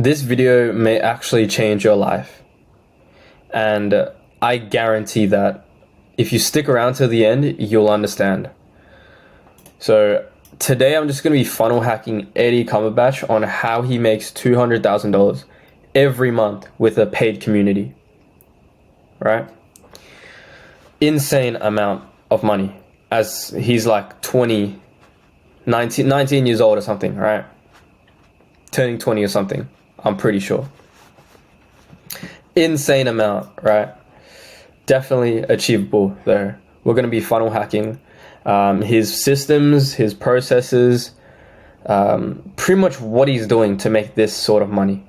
this video may actually change your life. And I guarantee that if you stick around to the end, you'll understand. So today I'm just going to be funnel hacking Eddie Cumberbatch on how he makes $200,000 every month with a paid community, right? Insane amount of money, as he's like 19 years old or something, right? Turning 20 or something, I'm pretty sure. Insane amount, right? Definitely achievable though. We're going to be funnel hacking his systems, his processes, pretty much what he's doing to make this sort of money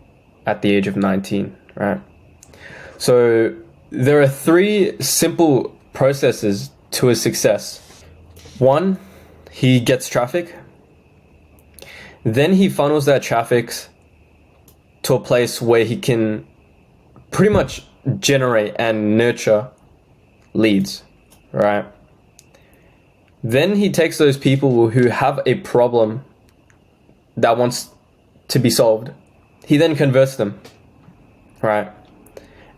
at the age of 19, right? So there are 3 simple processes to his success. 1, he gets traffic. Then he funnels that traffic to a place where he can pretty much generate and nurture leads, right? Then he takes those people who have a problem that wants to be solved. He then converts them, right?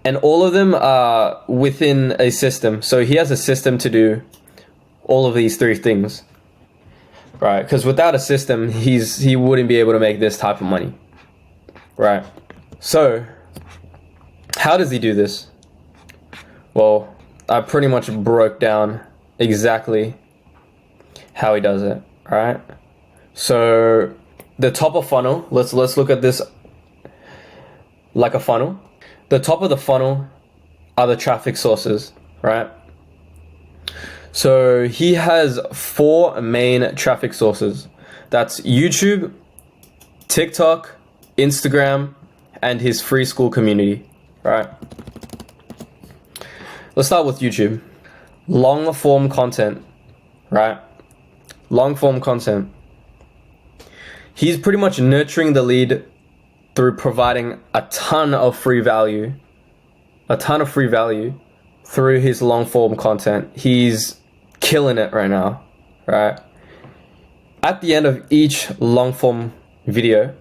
And all of them are within a system. So he has a system to do all of these 3 things, right? Because without a system, he wouldn't be able to make this type of money, right? So how does he do this? Well, I pretty much broke down exactly how he does it, right? So the top of funnel, let's look at this like a funnel. The top of the funnel are the traffic sources, right? So he has 4 main traffic sources. That's YouTube, TikTok, Instagram, and his free Skool community, right? Let's start with YouTube. Long form content, right? Long form content. He's pretty much nurturing the lead through providing a ton of free value through his long form content. He's killing it right now, right? At the end of each long form video,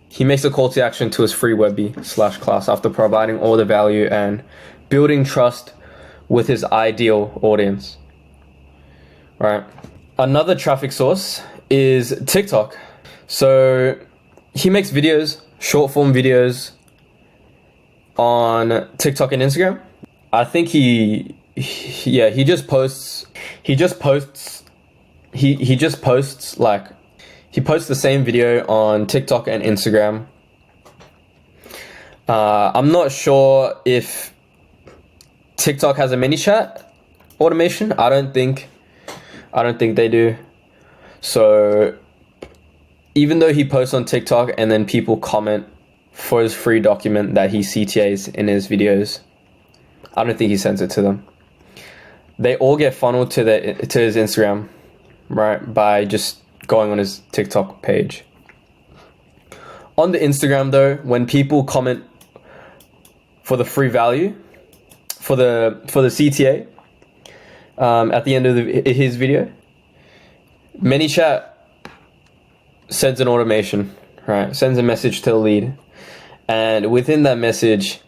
he makes a call to action to his free Webby/class after providing all the value and building trust with his ideal audience, right? Another traffic source is TikTok. So he makes videos, short form videos on TikTok and Instagram. I think he just posts the same video on TikTok and Instagram. I'm not sure if TikTok has a mini chat automation. I don't think they do. So even though he posts on TikTok and then people comment for his free document that he CTAs in his videos, I don't think he sends it to them. They all get funneled to his Instagram, right, by just going on his TikTok page. On the Instagram though, when people comment for the free value, for the CTA, at the end of his video, ManyChat sends an automation, right? Sends a message to the lead, and within that message,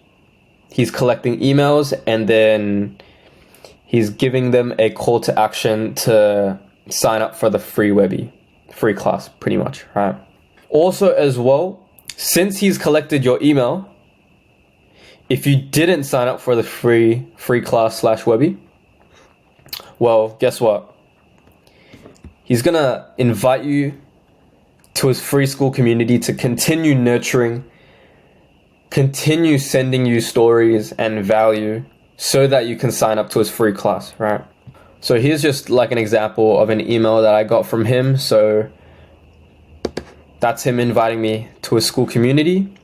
he's collecting emails and then he's giving them a call to action to sign up for the free Webby, free class, pretty much, right? Also as well, since he's collected your email, if you didn't sign up for the free class/Webby, well, guess what? He's gonna invite you to his free Skool community to continue nurturing, continue sending you stories and value so that you can sign up to his free class, right? So here's just like an example of an email that I got from him. So that's him inviting me to his Skool community.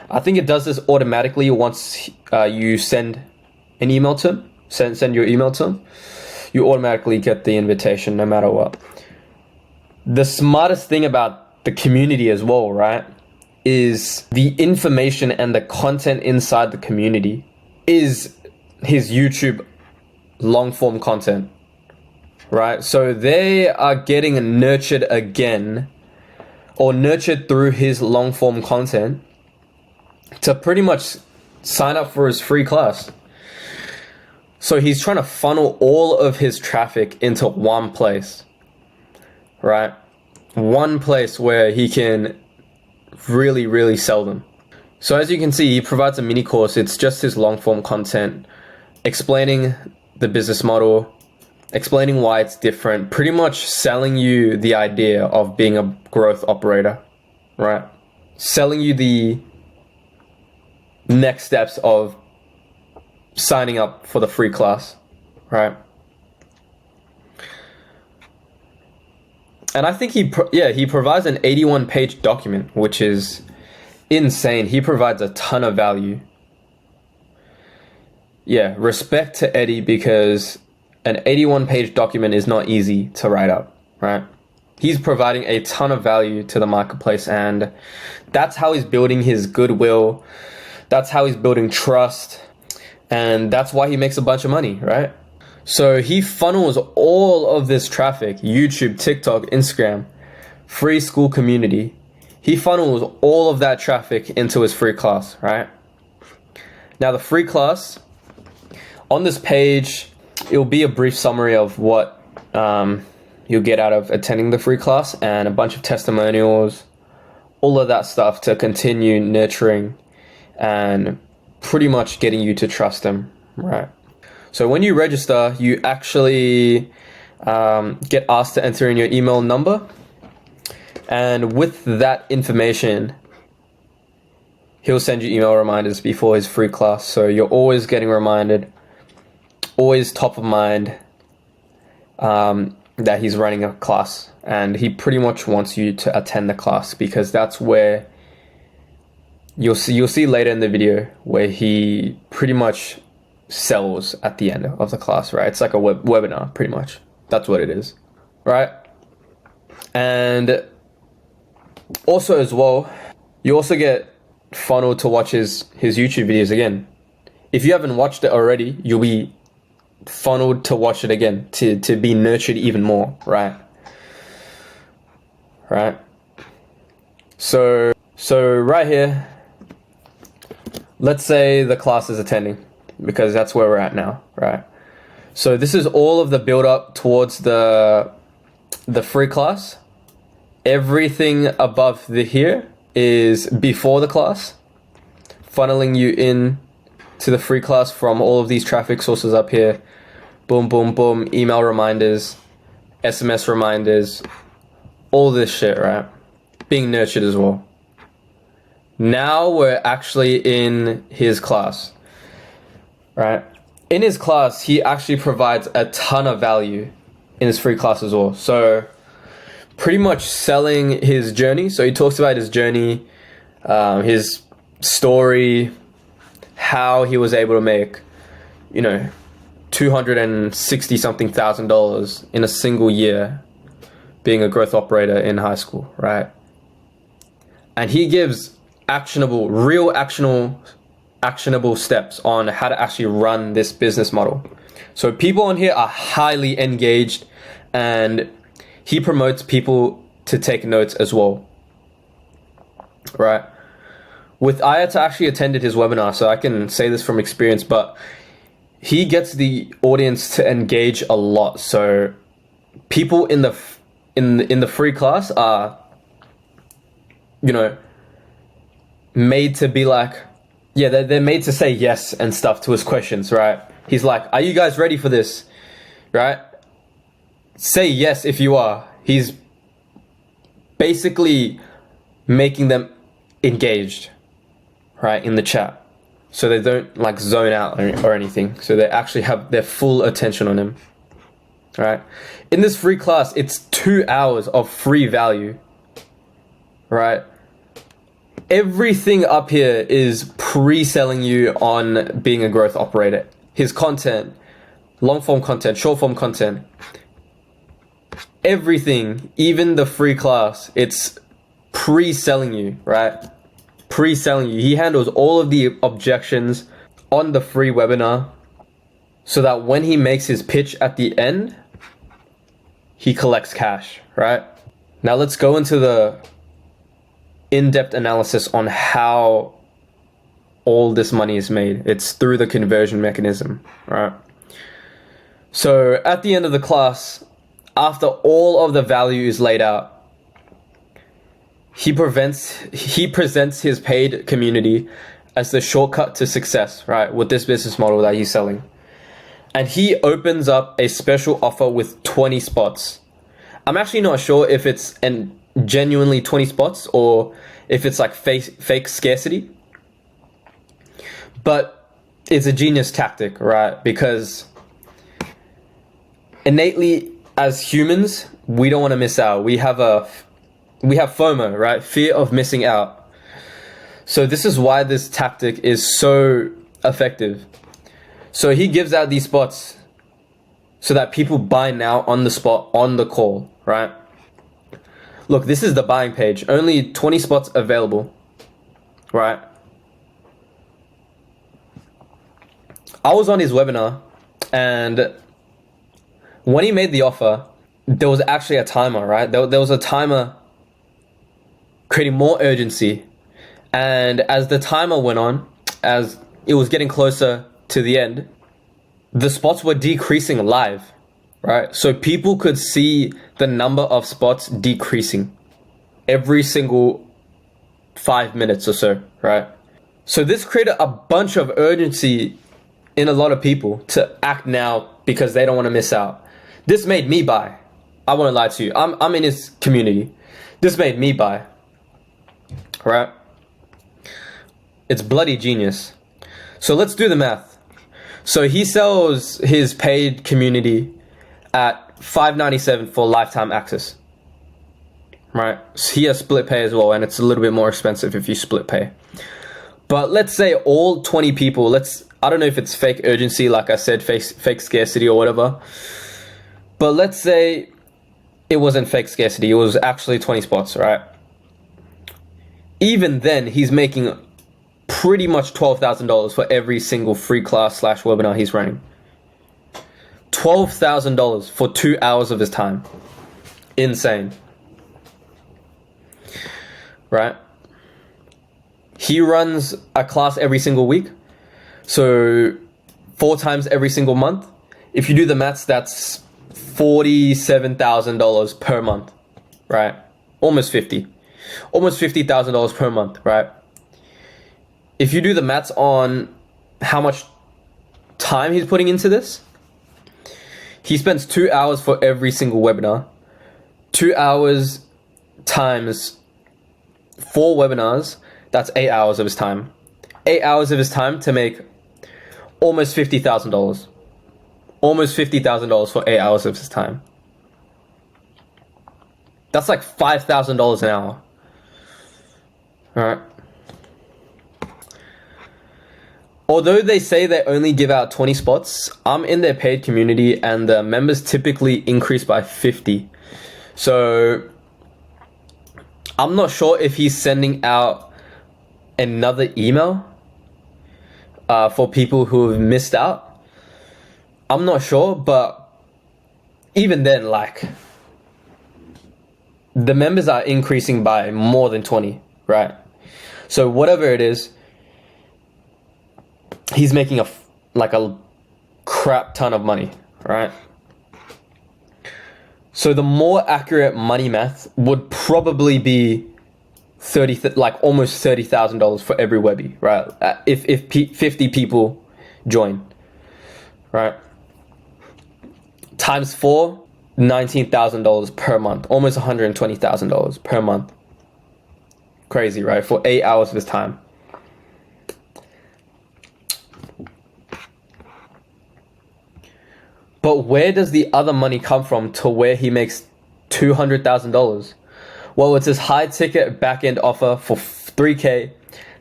I think it does this automatically once you send an email to him, send your email to him. You automatically get the invitation no matter what. The smartest thing about the community as well, right, is the information and the content inside the community is his YouTube long form content, right? So they are getting nurtured again, or nurtured through his long form content to pretty much sign up for his free class. So he's trying to funnel all of his traffic into one place, right? One place where he can really, really sell them. So as you can see, he provides a mini course. It's just his long form content, explaining the business model, explaining why it's different, pretty much selling you the idea of being a growth operator, right? Selling you the next steps of signing up for the free class, right? And I think he provides an 81-page document, which is insane. He provides a ton of value. Yeah, respect to Eddie, because an 81-page document is not easy to write up, right? He's providing a ton of value to the marketplace, and that's how he's building his goodwill. That's how he's building trust, and that's why he makes a bunch of money, right? So he funnels all of this traffic, YouTube, TikTok, Instagram, free Skool community. He funnels all of that traffic into his free class, right? Now the free class, on this page, it will be a brief summary of what you'll get out of attending the free class, and a bunch of testimonials, all of that stuff to continue nurturing and pretty much getting you to trust them, right? So when you register, you actually get asked to enter in your email number, and with that information, he'll send you email reminders before his free class. So you're always getting reminded, always top of mind, that he's running a class, and he pretty much wants you to attend the class, because that's where you'll see later in the video where he pretty much sells at the end of the class, right? It's like a webinar, pretty much. That's what it is, right? And also as well, you also get funneled to watch his YouTube videos again. If you haven't watched it already, you'll be funneled to watch it again, to be nurtured even more, right? Right? So right here, let's say the class is attending, because that's where we're at now, right? So this is all of the build up towards the free class. Everything above here is before the class, funneling you in to the free class from all of these traffic sources up here. Boom, boom, boom, email reminders, SMS reminders, all this shit, right? Being nurtured as well. Now we're actually in his class, right? In his class, he actually provides a ton of value in his free class as well. So pretty much selling his journey. So he talks about his journey, his story, how he was able to make, $260 something thousand in a single year being a growth operator in high school, right? And he gives real actionable steps on how to actually run this business model. So people on here are highly engaged, and he promotes people to take notes as well, right? I had to actually attended his webinar, so I can say this from experience, but he gets the audience to engage a lot. So people in the free class are, made to be like, they're made to say yes and stuff to his questions, right? He's like, are you guys ready for this, right? Say yes if you are. He's basically making them engaged, right, in the chat, so they don't like zone out or anything. So they actually have their full attention on him, right? In this free class, it's 2 hours of free value, right? Everything up here is pre-selling you on being a growth operator. His content, long form content, short form content, everything, even the free class, it's pre-selling you, right? Pre-selling you. He handles all of the objections on the free webinar, so that when he makes his pitch at the end, he collects cash, right? Now let's go into the in-depth analysis on how all this money is made. It's through the conversion mechanism, right? So at the end of the class, after all of the value is laid out, he presents his paid community as the shortcut to success, right, with this business model that he's selling. And he opens up a special offer with 20 spots. I'm actually not sure if it's genuinely 20 spots or if it's like fake scarcity. But it's a genius tactic, right? Because innately as humans, we don't want to miss out. We have FOMO, right? Fear of missing out. So this is why this tactic is so effective. So he gives out these spots so that people buy now on the spot, on the call, right? Look, this is the buying page. Only 20 spots available, right? I was on his webinar, and when he made the offer, there was actually a timer, right? There was a timer creating more urgency. And as the timer went on, as it was getting closer to the end, the spots were decreasing live, right? So people could see the number of spots decreasing every single 5 minutes or so, right? So this created a bunch of urgency in a lot of people to act now because they don't want to miss out. This made me buy. I won't lie to you. I'm in his community. This made me buy, right? It's bloody genius. So let's do the math. So he sells his paid community at $5.97 for lifetime access, right? So he has split pay as well, and it's a little bit more expensive if you split pay. But let's say all 20 people, I don't know if it's fake urgency, like I said, fake scarcity or whatever. But let's say it wasn't fake scarcity, it was actually 20 spots, right? Even then, he's making pretty much $12,000 for every single free class / webinar he's running. $12,000 for 2 hours of his time. Insane. Right? He runs a class every single week. So 4 times every single month. If you do the maths, that's $47,000 per month, right? Almost $50,000 per month, right? If you do the maths on how much time he's putting into this, he spends 2 hours for every single webinar. 2 hours times 4 webinars, that's 8 hours of his time. 8 hours of his time to make almost $50,000. Almost $50,000 for 8 hours of his time. That's like $5,000 an hour. All right. Although they say they only give out 20 spots, I'm in their paid community and the members typically increase by 50. So I'm not sure if he's sending out another email for people who have missed out. I'm not sure, but even then, like, the members are increasing by more than 20, right? So whatever it is, he's making a crap ton of money, right? So the more accurate money math would probably be almost $30,000 for every Webby, right? If 50 people join, right? Times 4, $19,000 per month, almost $120,000 per month. Crazy, right? For 8 hours of his time. But where does the other money come from to where he makes $200,000? Well, it's his high ticket back end offer for $3K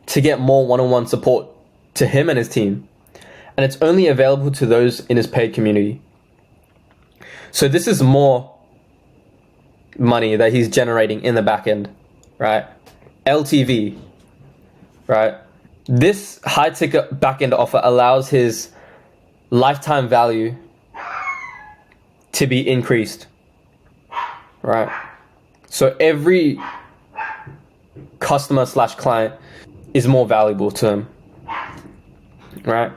to get more one-on-one support to him and his team. And it's only available to those in his paid community. So this is more money that he's generating in the back end, right? LTV, right? This high ticket back end offer allows his lifetime value to be increased, right? So every customer / client is more valuable to him, right?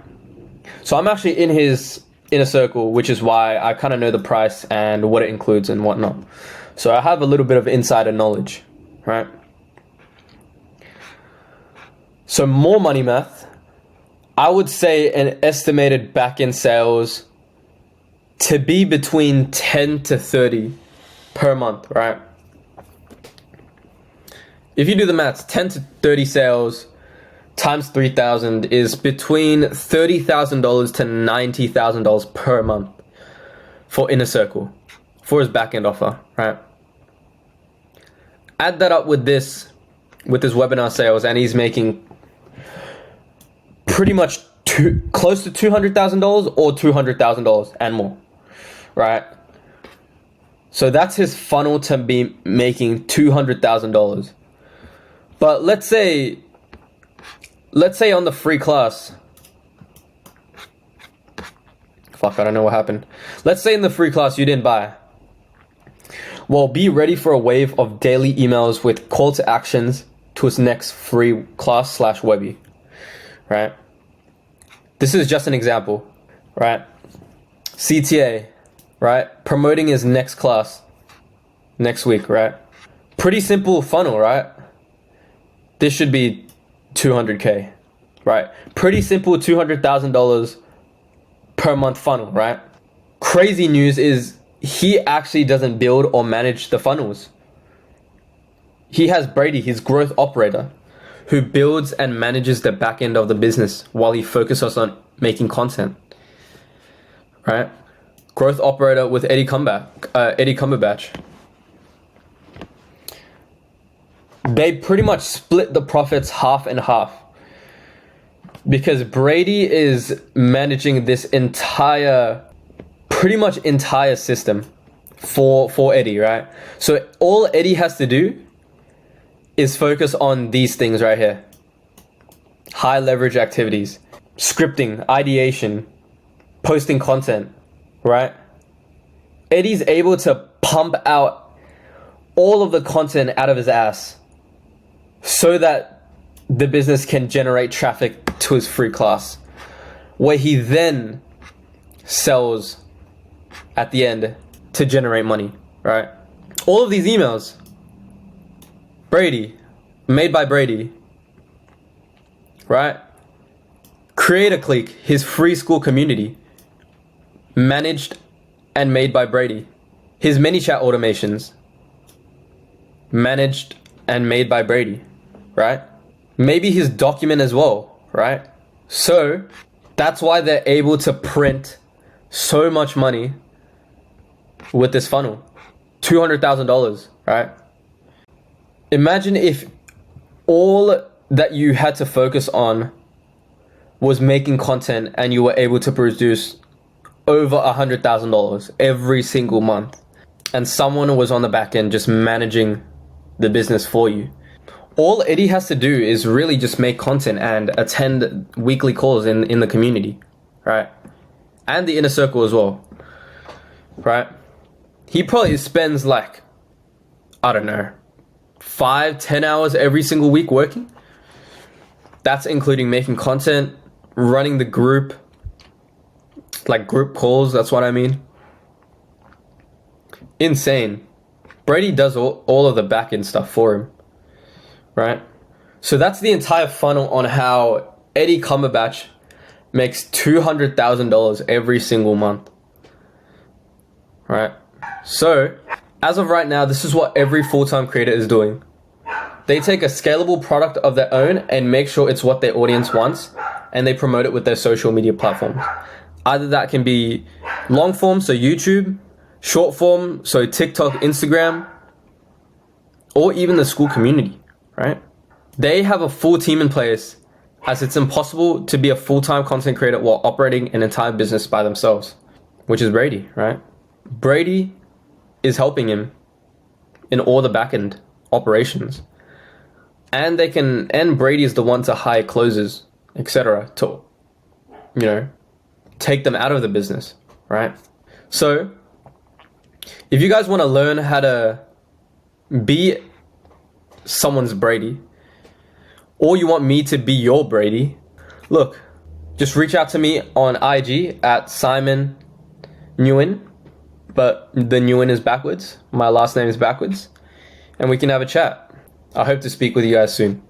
So I'm actually in his inner circle, which is why I kind of know the price and what it includes and whatnot. So I have a little bit of insider knowledge, right? So more money math, I would say an estimated back-end sales to be between 10 to 30 per month, right? If you do the maths, 10 to 30 sales times 3,000 is between $30,000 to $90,000 per month for Inner Circle, for his back-end offer, right? Add that up with his webinar sales, and he's making pretty much close to $200,000 or $200,000 and more, right? So that's his funnel to be making $200,000. But let's say on the free class, fuck, I don't know what happened. Let's say in the free class you didn't buy. Well, be ready for a wave of daily emails with call to actions to his next free class / Webby, right? This is just an example, right? CTA, right? Promoting his next class next week, right? Pretty simple funnel, right? This should be 200K, right? Pretty simple $200,000 per month funnel, right? Crazy news is he actually doesn't build or manage the funnels. He has Brady, his growth operator, who builds and manages the back end of the business while he focuses on making content, right? Growth operator with Eddie Cumberbatch. They pretty much split the profits half and half because Brady is managing this pretty much entire system for Eddie, right? So all Eddie has to do is focus on these things right here. High leverage activities, scripting, ideation, posting content, right? Eddie's able to pump out all of the content out of his ass so that the business can generate traffic to his free class, where he then sells at the end to generate money, right? All of these emails, Brady, made by Brady, right? Create a Clique, his free school community, managed and made by Brady. His ManyChat automations, managed and made by Brady, right? Maybe his document as well, right? So that's why they're able to print so much money with this funnel. $200,000, right? Imagine if all that you had to focus on was making content and you were able to produce over $100,000 every single month, and someone was on the back end just managing the business for you. All Eddie has to do is really just make content and attend weekly calls in the community, right? And the inner circle as well, right? He probably spends like, I don't know, 5-10 hours every single week working. That's including making content, running the group, like group calls, that's what I mean. Insane. Brady does all of the back end stuff for him, right? So that's the entire funnel on how Eddie Cumberbatch makes $200,000 every single month, right? So as of right now, this is what every full-time creator is doing. They take a scalable product of their own and make sure it's what their audience wants, and they promote it with their social media platforms. Either that can be long form, so YouTube, short form, so TikTok, Instagram, or even the Skool community, right? They have a full team in place, as it's impossible to be a full-time content creator while operating an entire business by themselves, which is Brady, right? Brady is helping him in all the back-end operations. And Brady is the one to hire closers, etc., to, take them out of the business, right? So if you guys want to learn how to be someone's Brady, or you want me to be your Brady, look, just reach out to me on IG at Simon Nguyen, but the Nguyen is backwards. My last name is backwards, and we can have a chat. I hope to speak with you guys soon.